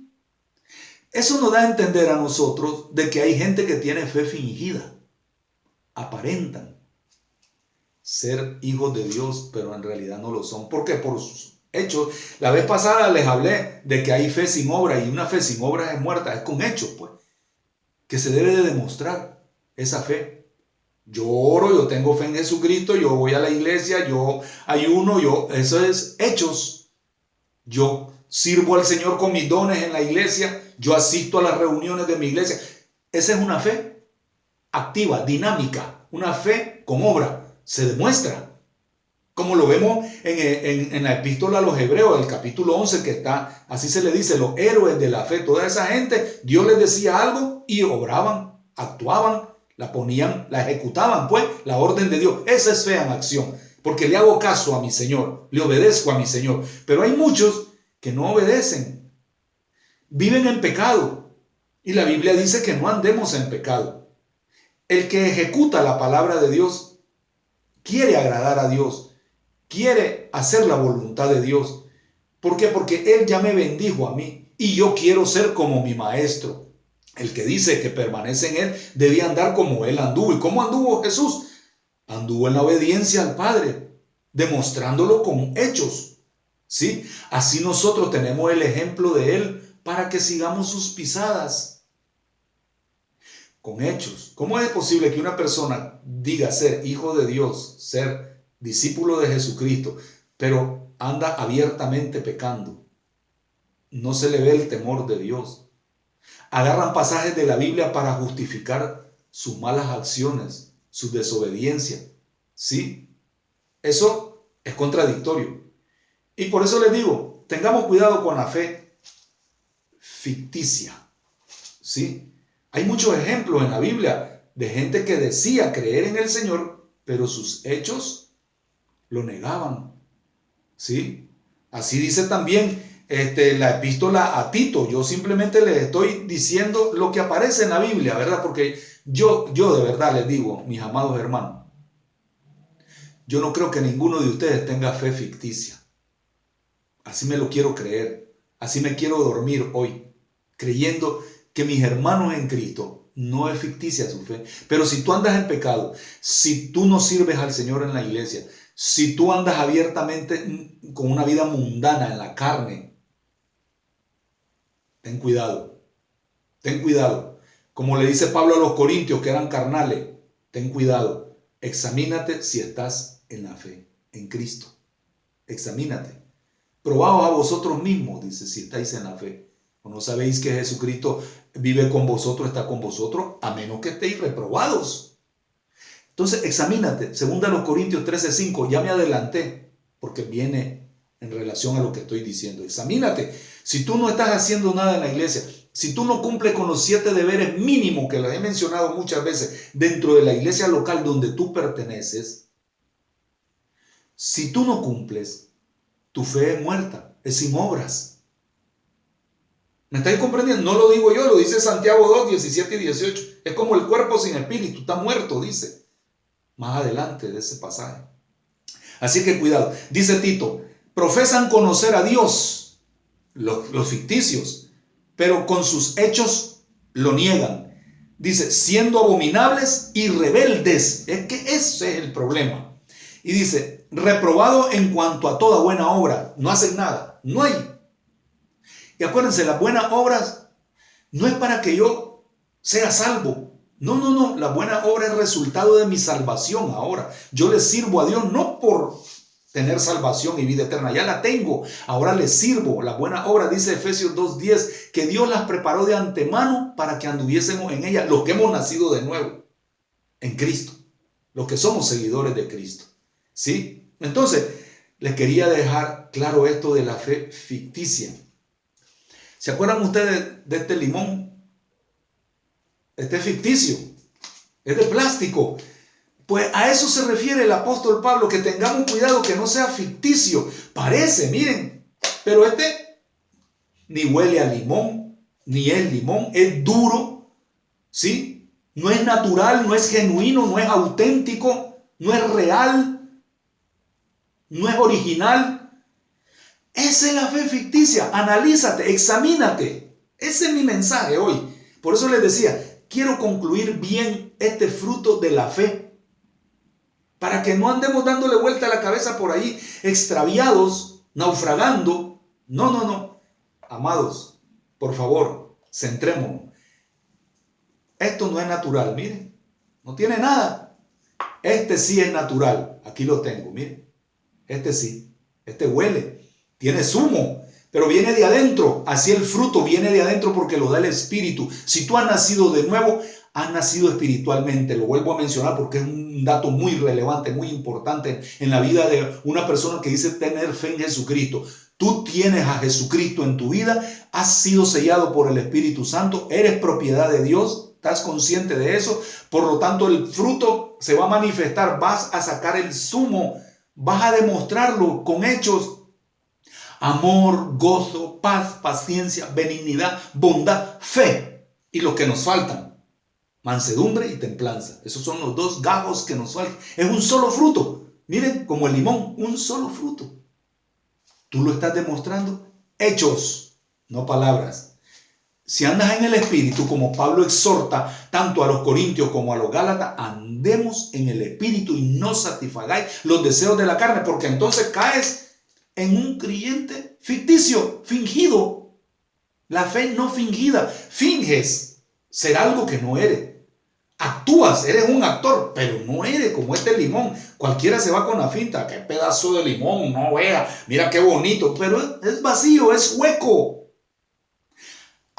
Eso nos da a entender a nosotros de que hay gente que tiene fe fingida. Aparentan ser hijos de Dios, pero en realidad no lo son. ¿Por qué? Por sus hechos. La vez pasada les hablé de que hay fe sin obra, y una fe sin obra es muerta, es con hechos, pues, que se debe de demostrar esa fe. Yo oro, yo tengo fe en Jesucristo, yo voy a la iglesia, yo ayuno, eso es hechos. Yo sirvo al Señor con mis dones en la iglesia, yo asisto a las reuniones de mi iglesia. Esa es una fe activa, dinámica, una fe con obra. Se demuestra, como lo vemos en la epístola a los Hebreos, el capítulo 11, que está, así se le dice, los héroes de la fe. Toda esa gente, Dios les decía algo y obraban, actuaban, la ponían, la ejecutaban, pues, la orden de Dios. Esa es fe en acción, porque le hago caso a mi Señor, le obedezco a mi Señor. Pero hay muchos que no obedecen, viven en pecado, y la Biblia dice que no andemos en pecado. El que ejecuta la palabra de Dios quiere agradar a Dios, quiere hacer la voluntad de Dios. ¿Por qué? Porque Él ya me bendijo a mí y yo quiero ser como mi maestro. El que dice que permanece en Él debía andar como Él anduvo. ¿Y cómo anduvo Jesús? Anduvo en la obediencia al Padre, demostrándolo con hechos. ¿Sí? Así nosotros tenemos el ejemplo de Él para que sigamos sus pisadas. Con hechos. ¿Cómo es posible que una persona diga ser hijo de Dios, ser discípulo de Jesucristo, pero anda abiertamente pecando? No se le ve el temor de Dios. Agarran pasajes de la Biblia para justificar sus malas acciones, su desobediencia. ¿Sí? Eso es contradictorio. Y por eso les digo, tengamos cuidado con la fe ficticia. ¿Sí? Hay muchos ejemplos en la Biblia de gente que decía creer en el Señor, pero sus hechos lo negaban. ¿Sí? Así dice también la epístola a Tito. Yo simplemente les estoy diciendo lo que aparece en la Biblia, ¿verdad? Porque yo de verdad les digo, mis amados hermanos, yo no creo que ninguno de ustedes tenga fe ficticia. Así me lo quiero creer. Así me quiero dormir hoy, creyendo que mis hermanos en Cristo no es ficticia su fe. Pero si tú andas en pecado, si tú no sirves al Señor en la iglesia, si tú andas abiertamente con una vida mundana en la carne, ten cuidado. Ten cuidado. Como le dice Pablo a los corintios que eran carnales, ten cuidado. Examínate si estás en la fe, en Cristo. Examínate. Probaos a vosotros mismos, dice, si estáis en la fe. ¿O no sabéis que Jesucristo vive con vosotros, está con vosotros, a menos que estéis reprobados? Entonces, examínate. Segunda a los Corintios 13:5, ya me adelanté, porque viene en relación a lo que estoy diciendo. Examínate. Si tú no estás haciendo nada en la iglesia, si tú no cumples con los 7 deberes mínimos que los he mencionado muchas veces dentro de la iglesia local donde tú perteneces, si tú no cumples, tu fe es muerta, es sin obras. ¿Me estáis comprendiendo? No lo digo yo, lo dice Santiago 2, 17 y 18. Es como el cuerpo sin espíritu, está muerto, dice. Más adelante de ese pasaje. Así que cuidado. Dice Tito, profesan conocer a Dios, los ficticios, pero con sus hechos lo niegan. Dice, siendo abominables y rebeldes. Es que ese es el problema. Y dice, reprobado en cuanto a toda buena obra. No hacen nada, no hay. Y acuérdense, las buenas obras no es para que yo sea salvo. No. La buena obra es resultado de mi salvación ahora. Yo le sirvo a Dios no por tener salvación y vida eterna. Ya la tengo. Ahora le sirvo. La buena obra, dice Efesios 2:10, que Dios las preparó de antemano para que anduviésemos en ella, los que hemos nacido de nuevo en Cristo, los que somos seguidores de Cristo. ¿Sí? Entonces, les quería dejar claro esto de la fe ficticia. ¿Se acuerdan ustedes de este limón? Este es ficticio, es de plástico. Pues a eso se refiere el apóstol Pablo, que tengamos cuidado que no sea ficticio. Parece, miren, pero este ni huele a limón, ni es limón, es duro, ¿sí? No es natural, no es genuino, no es auténtico, no es real, no es original. Esa es la fe ficticia. Analízate, examínate. Ese es mi mensaje hoy. Por eso les decía, quiero concluir bien este fruto de la fe, para que no andemos dándole vuelta a la cabeza por ahí, extraviados, naufragando. No. Amados, por favor, centrémonos. Esto no es natural, miren. No tiene nada. Este sí es natural. Aquí lo tengo, miren. Este sí. Este huele. Tiene zumo, pero viene de adentro. Así el fruto viene de adentro porque lo da el Espíritu. Si tú has nacido de nuevo, has nacido espiritualmente. Lo vuelvo a mencionar porque es un dato muy relevante, muy importante en la vida de una persona que dice tener fe en Jesucristo. Tú tienes a Jesucristo en tu vida, has sido sellado por el Espíritu Santo, eres propiedad de Dios, estás consciente de eso. Por lo tanto, el fruto se va a manifestar, vas a sacar el zumo, vas a demostrarlo con hechos. Amor, gozo, paz, paciencia, benignidad, bondad, fe. Y lo que nos faltan, mansedumbre y templanza. Esos son los dos gajos que nos faltan. Es un solo fruto. Miren, como el limón, un solo fruto. Tú lo estás demostrando. Hechos, no palabras. Si andas en el Espíritu, como Pablo exhorta tanto a los corintios como a los gálatas, andemos en el Espíritu y no satisfagáis los deseos de la carne, porque entonces caes en un creyente ficticio, fingido. La fe no fingida. Finges ser algo que no eres. Actúas, eres un actor, pero no eres como este limón. Cualquiera se va con la finta. Qué pedazo de limón, no vea, mira qué bonito, pero es vacío, es hueco.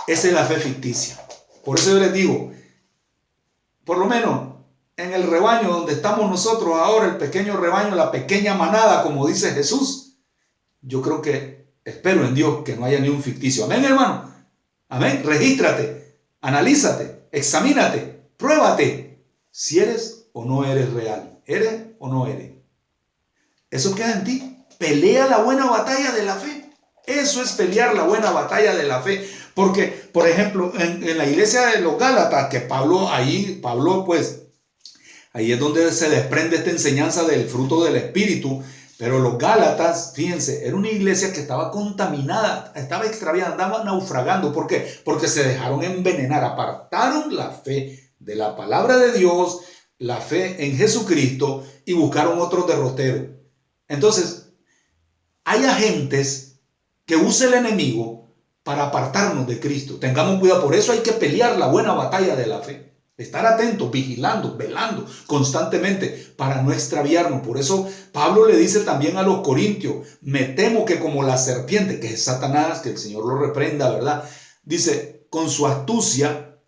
Esa es la fe ficticia. Por eso yo les digo, por lo menos en el rebaño donde estamos nosotros ahora, el pequeño rebaño, la pequeña manada, como dice Jesús, yo creo que, espero en Dios que no haya ni un ficticio. Amén, hermano. Amén. Regístrate, analízate, examínate. Pruébate si eres o no eres real. ¿Eres o no eres? Eso queda en ti. Pelea la buena batalla de la fe. Eso es pelear la buena batalla de la fe. Porque, por ejemplo, en la iglesia de los Gálatas, que Pablo pues, ahí es donde se desprende esta enseñanza del fruto del Espíritu. Pero los Gálatas, fíjense, era una iglesia que estaba contaminada, estaba extraviada, andaba naufragando. ¿Por qué? Porque se dejaron envenenar, apartaron la fe de la palabra de Dios, la fe en Jesucristo, y buscaron otro derrotero. Entonces, hay agentes que usa el enemigo para apartarnos de Cristo. Tengamos cuidado, por eso hay que pelear la buena batalla de la fe. Estar atentos, vigilando, velando constantemente para no extraviarnos. Por eso Pablo le dice también a los corintios, me temo que como la serpiente, que es Satanás, que el Señor lo reprenda, ¿verdad? Dice, con su astucia,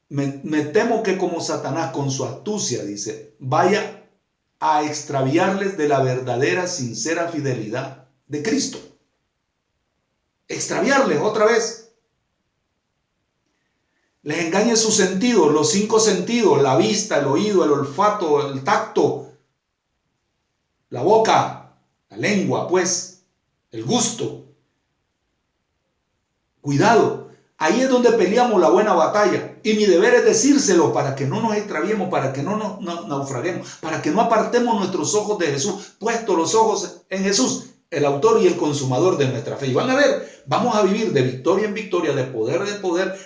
me temo que como Satanás con su astucia, dice, vaya a extraviarles de la verdadera, sincera fidelidad de Cristo. Extraviarles otra vez. Les engañe sus sentidos, los 5 sentidos, la vista, el oído, el olfato, el tacto, la boca, la lengua, pues, el gusto. Cuidado, ahí es donde peleamos la buena batalla. Y mi deber es decírselo para que no nos extraviemos, para que no nos naufraguemos, para que no apartemos nuestros ojos de Jesús, puestos los ojos en Jesús, el autor y el consumador de nuestra fe. Y van a ver, vamos a vivir de victoria en victoria, de poder,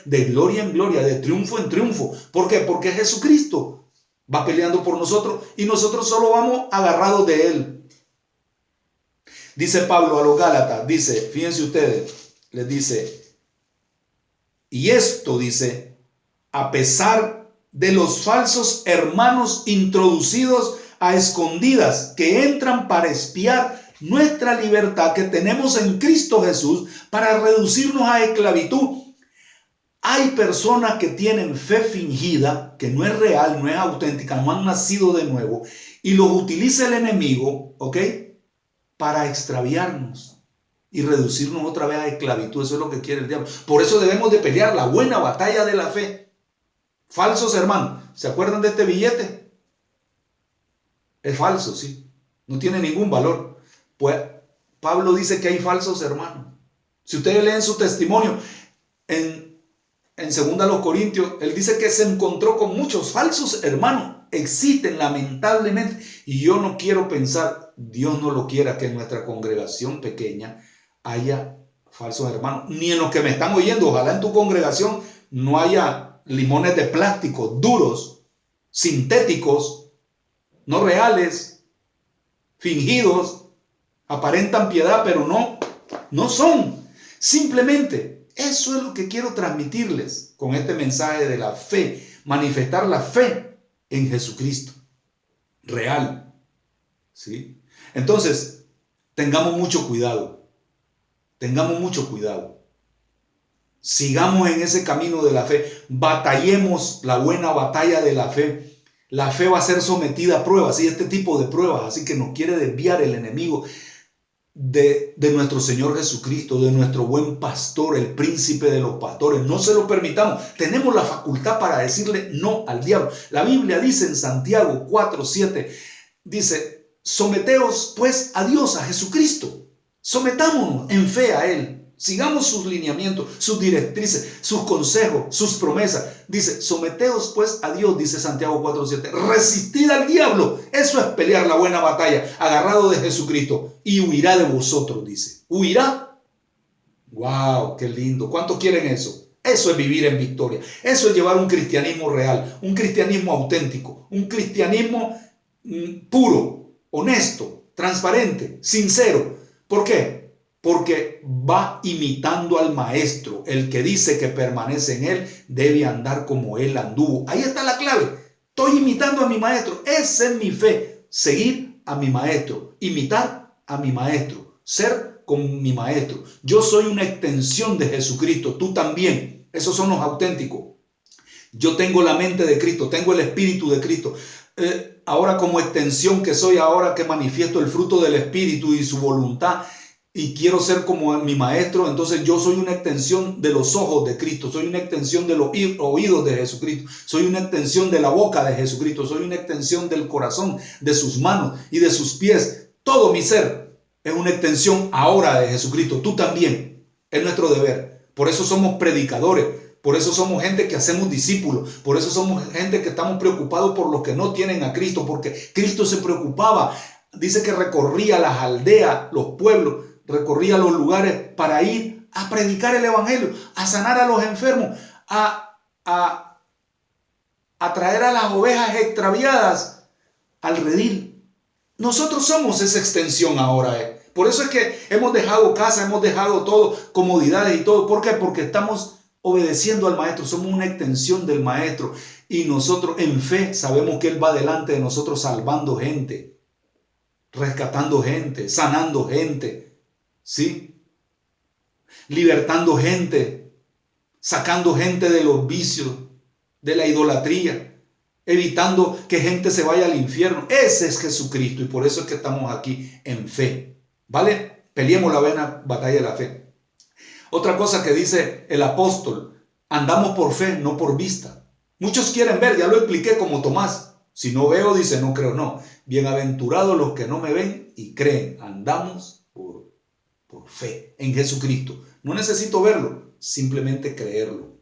de gloria en gloria, de triunfo en triunfo. ¿Por qué? Porque Jesucristo va peleando por nosotros y nosotros solo vamos agarrados de Él. Dice Pablo a los Gálatas, dice, fíjense ustedes, les dice, y esto dice, a pesar de los falsos hermanos introducidos a escondidas que entran para espiar nuestra libertad que tenemos en Cristo Jesús para reducirnos a esclavitud. Hay personas que tienen fe fingida, que no es real, no es auténtica, no han nacido de nuevo, y los utiliza el enemigo, ¿ok? Para extraviarnos y reducirnos otra vez a esclavitud. Eso es lo que quiere el diablo. Por eso debemos de pelear la buena batalla de la fe. Falsos hermanos, ¿se acuerdan de este billete? Es falso, sí. No tiene ningún valor. Pues Pablo dice que hay falsos hermanos. Si ustedes leen su testimonio en 2 Corintios, él dice que se encontró con muchos falsos hermanos. Existen lamentablemente. Y yo no quiero pensar, Dios no lo quiera, que en nuestra congregación pequeña haya falsos hermanos, ni en los que me están oyendo. Ojalá en tu congregación no haya limones de plástico, duros, sintéticos, no reales, fingidos, aparentan piedad, pero no son. Simplemente, eso es lo que quiero transmitirles con este mensaje de la fe, manifestar la fe en Jesucristo, real, ¿sí? Entonces, tengamos mucho cuidado, sigamos en ese camino de la fe, batallemos la buena batalla de la fe. La fe va a ser sometida a pruebas, y este tipo de pruebas, así que nos quiere desviar el enemigo de nuestro Señor Jesucristo, de nuestro buen pastor, el príncipe de los pastores. No se lo permitamos. Tenemos la facultad para decirle no al diablo. La Biblia dice en Santiago 4:7, dice: someteos pues a Dios, a Jesucristo. Sometámonos en fe a Él. Sigamos sus lineamientos, sus directrices, sus consejos, sus promesas. Dice: someteos pues a Dios, dice Santiago 4:7. Resistid al diablo. Eso es pelear la buena batalla, agarrado de Jesucristo, y huirá de vosotros, dice. ¿Huirá? ¡Wow! ¡Qué lindo! ¿Cuántos quieren eso? Eso es vivir en victoria. Eso es llevar un cristianismo real, un cristianismo auténtico, un cristianismo puro, honesto, transparente, sincero. ¿Por qué? Porque va imitando al maestro. El que dice que permanece en él debe andar como él anduvo. Ahí está la clave. Estoy imitando a mi maestro. Esa es mi fe. Seguir a mi maestro. Imitar a mi maestro. Ser como mi maestro. Yo soy una extensión de Jesucristo. Tú también. Esos son los auténticos. Yo tengo la mente de Cristo. Tengo el espíritu de Cristo. Ahora, como extensión que soy, ahora que manifiesto el fruto del espíritu y su voluntad, y quiero ser como mi maestro, entonces yo soy una extensión de los ojos de Cristo, soy una extensión de los oídos de Jesucristo, soy una extensión de la boca de Jesucristo, soy una extensión del corazón, de sus manos y de sus pies. Todo mi ser es una extensión ahora de Jesucristo. Tú también. Es nuestro deber. Por eso somos predicadores, por eso somos gente que hacemos discípulos, por eso somos gente que estamos preocupados por los que no tienen a Cristo, porque Cristo se preocupaba. Dice que recorría las aldeas, los pueblos, recorría los lugares para ir a predicar el evangelio, a sanar a los enfermos, a traer a las ovejas extraviadas al redil. Nosotros somos esa extensión ahora. Por eso es que hemos dejado casa, hemos dejado todo, comodidades y todo. ¿Por qué? Porque estamos obedeciendo al maestro, somos una extensión del maestro, y nosotros en fe sabemos que él va delante de nosotros salvando gente, rescatando gente, sanando gente, ¿sí? Libertando gente, sacando gente de los vicios, de la idolatría, evitando que gente se vaya al infierno. Ese es Jesucristo, y por eso es que estamos aquí en fe, ¿vale? Peleemos la buena batalla de la fe. Otra cosa que dice el apóstol: andamos por fe, no por vista. Muchos quieren ver, ya lo expliqué, como Tomás. Si no veo, dice, no creo. No, bienaventurados los que no me ven y creen. Andamos por fe en Jesucristo. No necesito verlo, simplemente creerlo.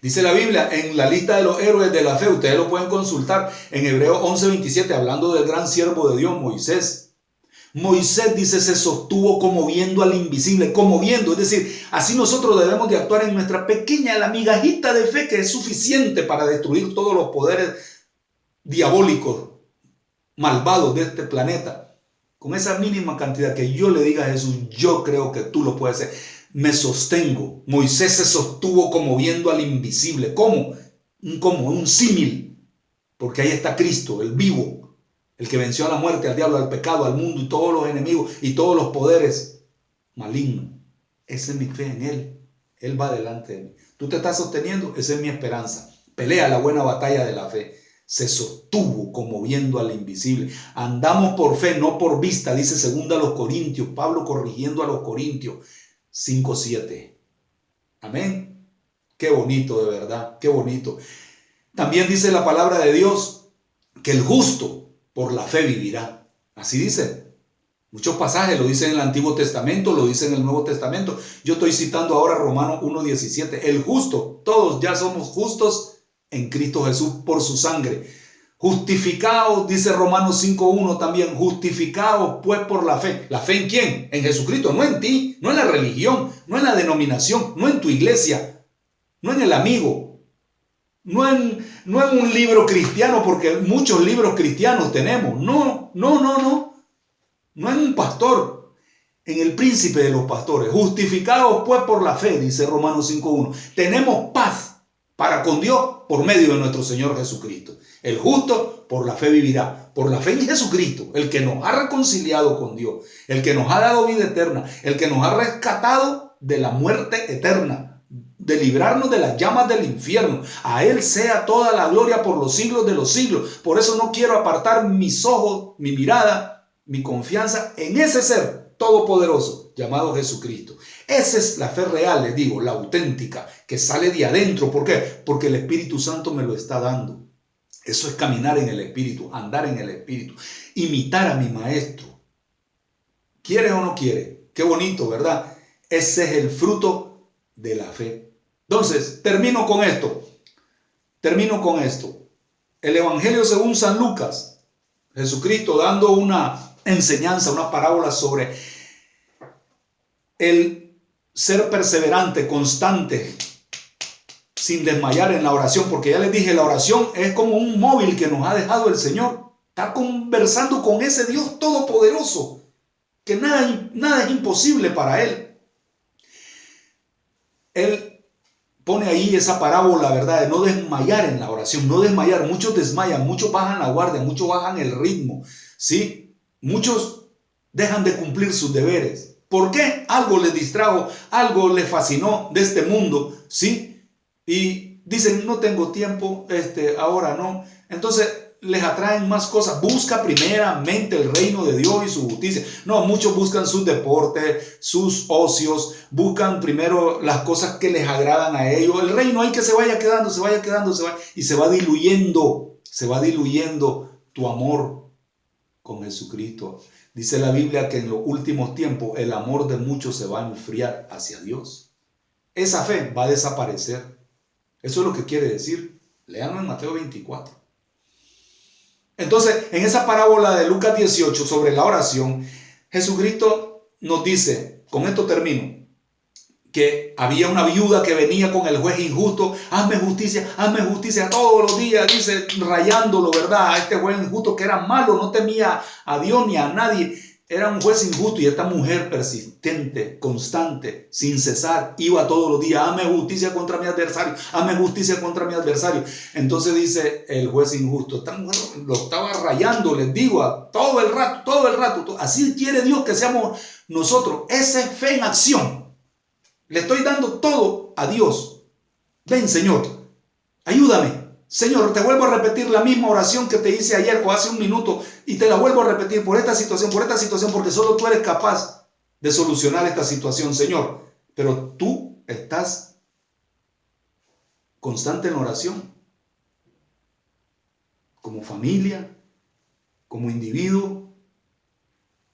Dice la Biblia en la lista de los héroes de la fe, ustedes lo pueden consultar en Hebreos 11:27, hablando del gran siervo de Dios, Moisés. Moisés, dice, se sostuvo como viendo al invisible, como viendo, es decir, así nosotros debemos de actuar en nuestra pequeña, la migajita de fe que es suficiente para destruir todos los poderes diabólicos, malvados de este planeta. Con esa mínima cantidad que yo le diga a Jesús: yo creo que tú lo puedes hacer, me sostengo. Moisés se sostuvo como viendo al invisible. ¿Cómo? Como un símil, porque ahí está Cristo, el vivo, el que venció a la muerte, al diablo, al pecado, al mundo y todos los enemigos y todos los poderes malignos. Esa es mi fe en Él. Él va delante de mí. Tú te estás sosteniendo, esa es mi esperanza. Pelea la buena batalla de la fe. Se sostuvo como viendo al invisible. Andamos por fe, no por vista, dice 2 Corintios, Pablo corrigiendo a los Corintios 5:7. Amén. Qué bonito, de verdad, qué bonito. También dice la palabra de Dios que el justo por la fe vivirá. Así dice. Muchos pasajes lo dicen en el Antiguo Testamento, lo dicen en el Nuevo Testamento. Yo estoy citando ahora Romanos 1:17. El justo, todos ya somos justos en Cristo Jesús por su sangre. Justificados, dice Romanos 5:1 también, justificados pues por la fe. ¿La fe en quién? En Jesucristo, no en ti, no en la religión, no en la denominación, no en tu iglesia, no en el amigo, no en un libro cristiano, porque muchos libros cristianos tenemos. No en un pastor, en el príncipe de los pastores. Justificados pues por la fe, dice Romanos 5:1. Tenemos paz para con Dios por medio de nuestro Señor Jesucristo. El justo por la fe vivirá, por la fe en Jesucristo, el que nos ha reconciliado con Dios, el que nos ha dado vida eterna, el que nos ha rescatado de la muerte eterna, de librarnos de las llamas del infierno. A Él sea toda la gloria por los siglos de los siglos. Por eso no quiero apartar mis ojos, mi mirada, mi confianza en ese ser todopoderoso llamado Jesucristo. Esa es la fe real, les digo, la auténtica, que sale de adentro. ¿Por qué? Porque el Espíritu Santo me lo está dando. Eso es caminar en el Espíritu, andar en el Espíritu, imitar a mi Maestro. ¿Quieres o no quieres? Qué bonito, ¿verdad? Ese es el fruto de la fe. Entonces, termino con esto. El Evangelio según San Lucas, Jesucristo dando una enseñanza, una parábola sobre el ser perseverante, constante, sin desmayar en la oración, porque ya les dije, la oración es como un móvil que nos ha dejado el Señor. Está conversando con ese Dios todopoderoso, que nada es imposible para Él. Él pone ahí esa parábola, ¿verdad? De no desmayar en la oración, no desmayar. Muchos desmayan, muchos bajan la guardia, muchos bajan el ritmo, ¿sí? Muchos dejan de cumplir sus deberes. ¿Por qué? Algo les distrajo, algo les fascinó de este mundo, ¿sí? Y dicen, no tengo tiempo, ahora no. Entonces les atraen más cosas. Busca primeramente el reino de Dios y su justicia. No, muchos buscan sus deportes, sus ocios, buscan primero las cosas que les agradan a ellos. El reino hay que se vaya quedando, y se va diluyendo tu amor con Jesucristo. Dice la Biblia que en los últimos tiempos el amor de muchos se va a enfriar hacia Dios. Esa fe va a desaparecer. Eso es lo que quiere decir. Léanlo en Mateo 24. Entonces, en esa parábola de Lucas 18 sobre la oración, Jesucristo nos dice, con esto termino, que había una viuda que venía con el juez injusto. Hazme justicia todos los días, dice, rayándolo, ¿verdad? A este juez injusto que era malo, no temía a Dios ni a nadie. Era un juez injusto, y esta mujer persistente, constante, sin cesar, iba todos los días, hazme justicia contra mi adversario. Entonces dice el juez injusto, esta mujer lo estaba rayando, les digo, todo el rato. Así quiere Dios que seamos nosotros. Esa es fe en acción. Le estoy dando todo a Dios. Ven, Señor, ayúdame. Señor, te vuelvo a repetir la misma oración que te hice ayer o hace un minuto, y te la vuelvo a repetir por esta situación, porque solo tú eres capaz de solucionar esta situación, Señor. Pero tú estás constante en oración, como familia, como individuo,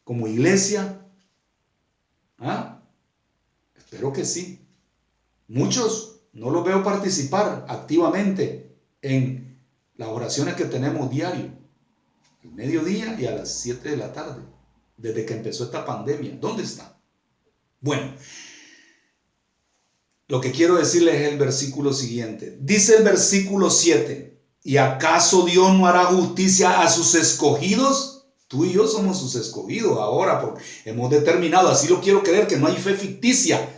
como iglesia. Espero que sí. Muchos no los veo participar activamente en las oraciones que tenemos diario, al mediodía y a las 7 de la tarde, desde que empezó esta pandemia. ¿Dónde está? Bueno, lo que quiero decirles es el versículo siguiente. Dice el versículo 7, ¿y acaso Dios no hará justicia a sus escogidos? Tú y yo somos sus escogidos ahora, porque hemos determinado, así lo quiero creer, que no hay fe ficticia.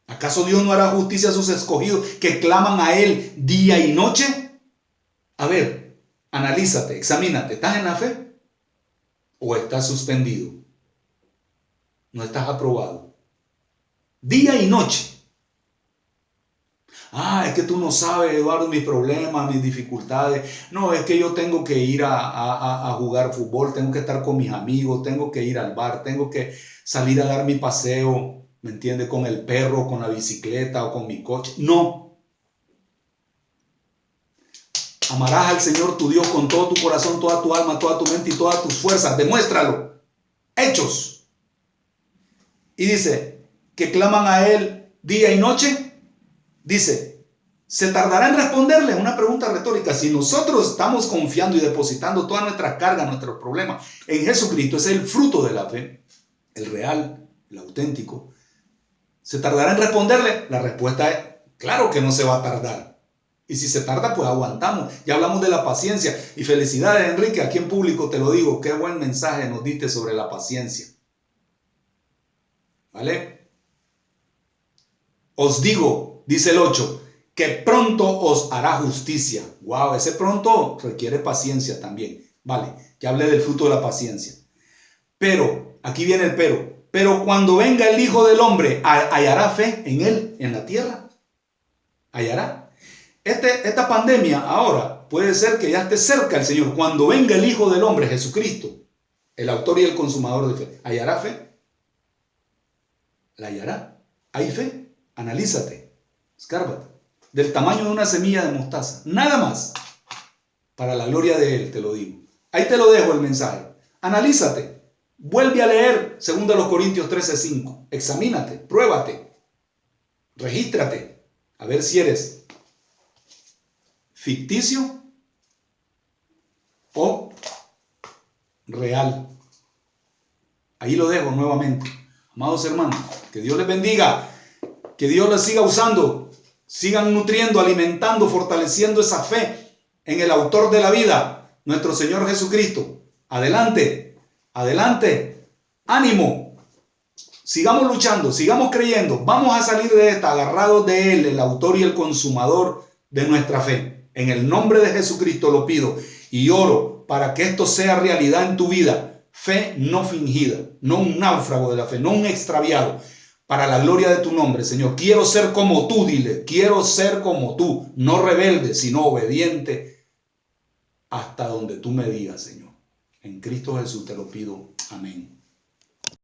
¿Acaso Dios no hará justicia a sus escogidos que claman a Él día y noche? A ver, analízate, examínate. ¿Estás en la fe o estás suspendido? No estás aprobado. Día y noche. Es que tú no sabes, Eduardo, mis problemas, mis dificultades. No, es que yo tengo que ir a jugar fútbol, tengo que estar con mis amigos, tengo que ir al bar, tengo que salir a dar mi paseo. ¿Me entiende? Con el perro, con la bicicleta o con mi coche. No. Amarás al Señor tu Dios con todo tu corazón, toda tu alma, toda tu mente y todas tus fuerzas. Demuéstralo. Hechos. Y dice que claman a Él día y noche. Dice, ¿Se tardará en responderle? Una pregunta retórica. Si nosotros estamos confiando y depositando todas nuestras cargas, nuestros problemas en Jesucristo, ese es el fruto de la fe, el real, el auténtico. ¿Se tardará en responderle? La respuesta es, claro que no se va a tardar. Y si se tarda, pues aguantamos. Ya hablamos de la paciencia. Y felicidades, Enrique, aquí en público te lo digo. Qué buen mensaje nos diste sobre la paciencia. ¿Vale? Os digo, dice el 8, que pronto os hará justicia. Wow, ese pronto requiere paciencia también. Vale, ya hablé del fruto de la paciencia. Pero, aquí viene el pero cuando venga el Hijo del Hombre, ¿hallará fe en él, en la tierra? ¿Hallará? Esta pandemia ahora puede ser que ya esté cerca el Señor. Cuando venga el Hijo del Hombre, Jesucristo, el autor y el consumador de fe, ¿hallará fe? ¿La hallará? ¿Hay fe? Analízate, escárbate. Del tamaño de una semilla de mostaza. Nada más. Para la gloria de Él, te lo digo. Ahí te lo dejo el mensaje. Analízate. Vuelve a leer 2 Corintios 13:5. Examínate, pruébate, regístrate. A ver si eres ficticio o real. Ahí lo dejo nuevamente. Amados hermanos, que Dios les bendiga. Que Dios les siga usando. Sigan nutriendo, alimentando, fortaleciendo esa fe en el autor de la vida, nuestro Señor Jesucristo. Adelante, adelante, ánimo. Sigamos luchando, sigamos creyendo. Vamos a salir de esta agarrados de Él, el autor y el consumador de nuestra fe. En el nombre de Jesucristo lo pido y oro para que esto sea realidad en tu vida. Fe no fingida, no un náufrago de la fe, no un extraviado. Para la gloria de tu nombre, Señor. Quiero ser como tú, dile. Quiero ser como tú. No rebelde, sino obediente hasta donde tú me digas, Señor. En Cristo Jesús te lo pido. Amén.